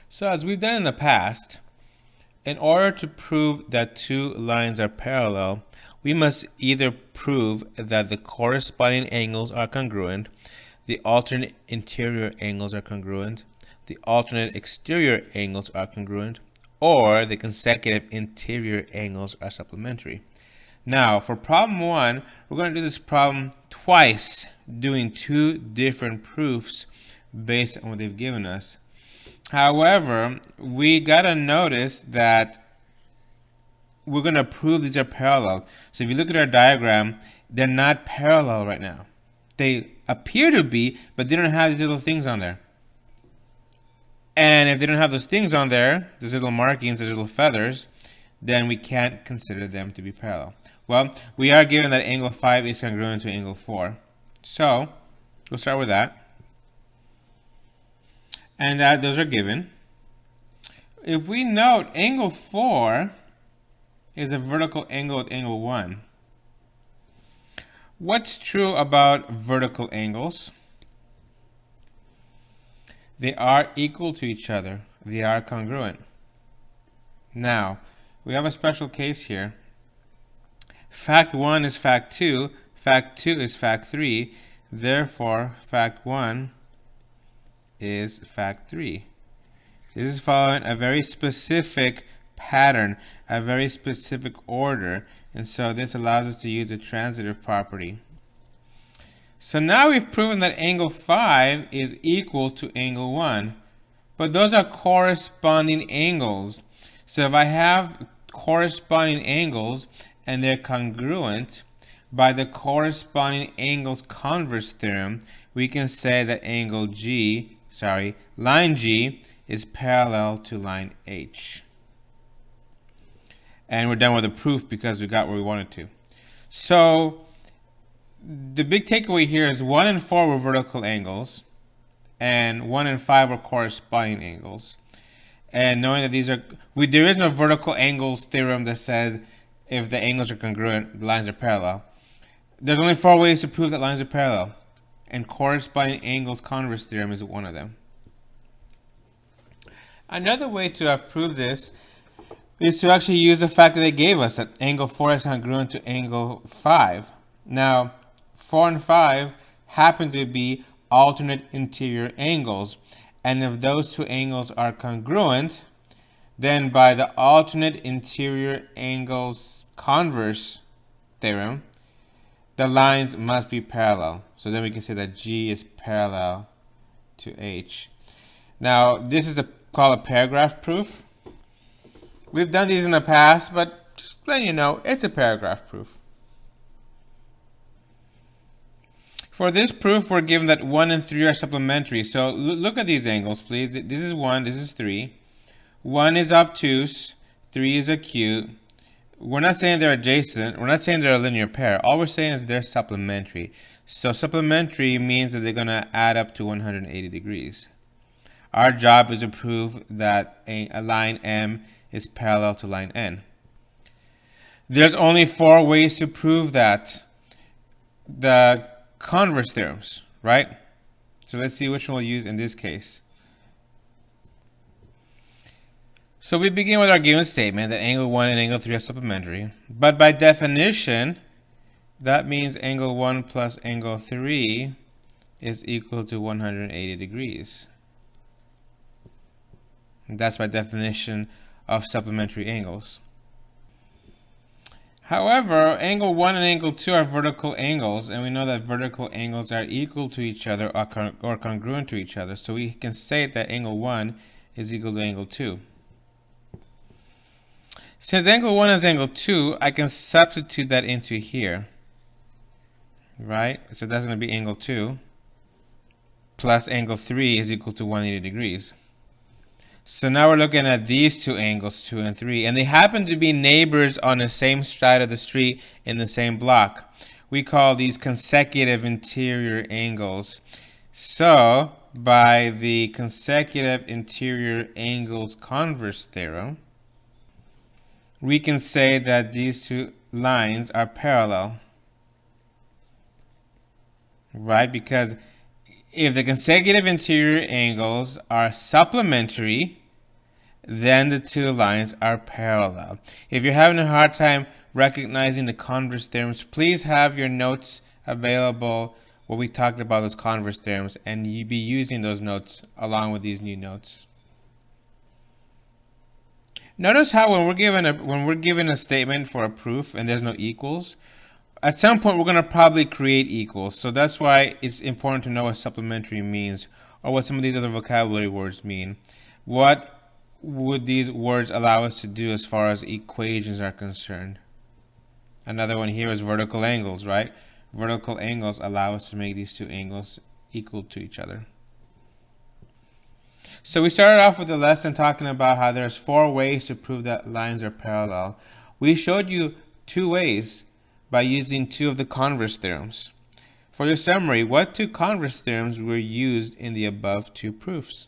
So as we've done in the past, in order to prove that two lines are parallel, we must either prove that the corresponding angles are congruent, the alternate interior angles are congruent, the alternate exterior angles are congruent, or the consecutive interior angles are supplementary. Now, for problem one, we're going to do this problem twice, doing two different proofs based on what they've given us. However, we got to notice that we're going to prove these are parallel. So if you look at our diagram, they're not parallel right now. They appear to be, but they don't have these little things on there. And if they don't have those things on there, those little markings, those little feathers, then we can't consider them to be parallel. Well, we are given that angle 5 is congruent to angle 4. So we'll start with that. And that those are given. If we note, angle 4 is a vertical angle with angle 1. What's true about vertical angles? They are equal to each other. They are congruent. Now, we have a special case here. Fact 1 is fact 2. Fact 2 is fact 3. Therefore, fact 1 is fact 3. This is following a very specific pattern, a very specific order, and so this allows us to use a transitive property. So now we've proven that angle 5 is equal to angle 1, but those are corresponding angles. So if I have corresponding angles and they're congruent, by the corresponding angles converse theorem, we can say that line G is parallel to line H. And we're done with the proof because we got where we wanted to. So the big takeaway here is 1 and 4 were vertical angles, and 1 and 5 were corresponding angles. And knowing that these are, there is no vertical angles theorem that says if the angles are congruent, the lines are parallel. There's only 4 ways to prove that lines are parallel, and corresponding angles converse theorem is one of them. Another way to have proved this is to actually use the fact that they gave us that angle 4 is congruent to angle 5. Now, 4 and 5 happen to be alternate interior angles, and if those two angles are congruent, then by the alternate interior angles converse theorem, the lines must be parallel. So then we can say that G is parallel to H. Now, this is called a paragraph proof. We've done these in the past, but just letting you know, it's a paragraph proof. For this proof, we're given that 1 and 3 are supplementary. So look at these angles, please. This is 1, this is 3. 1 is obtuse, 3 is acute. We're not saying they're adjacent. We're not saying they're a linear pair. All we're saying is they're supplementary. So supplementary means that they're going to add up to 180 degrees. Our job is to prove that a line M is parallel to line N. There's only 4 ways to prove that. The converse theorems, right? So let's see which one we'll use in this case. So we begin with our given statement that angle 1 and angle 3 are supplementary. But by definition, that means angle 1 plus angle 3 is equal to 180 degrees. And that's by definition of supplementary angles. However, angle 1 and angle 2 are vertical angles, and we know that vertical angles are equal to each other or congruent to each other. So we can say that angle 1 is equal to angle 2. Since angle 1 is angle 2, I can substitute that into here, right? So that's going to be angle 2 plus angle 3 is equal to 180 degrees. So now we're looking at these two angles, 2 and 3, and they happen to be neighbors on the same side of the street in the same block. We call these consecutive interior angles. So by the consecutive interior angles converse theorem, we can say that these two lines are parallel, right? Because if the consecutive interior angles are supplementary, then the two lines are parallel. If you're having a hard time recognizing the converse theorems, please have your notes available where we talked about those converse theorems, and you be using those notes along with these new notes. Notice how when we're given a statement for a proof and there's no equals, at some point we're going to probably create equals. So that's why it's important to know what supplementary means, or what some of these other vocabulary words mean. What would these words allow us to do as far as equations are concerned? Another one here is vertical angles, right? Vertical angles allow us to make these two angles equal to each other. So we started off with the lesson talking about how there's 4 ways to prove that lines are parallel. We showed you 2 ways by using 2 of the converse theorems. For your summary, what 2 converse theorems were used in the above 2 proofs?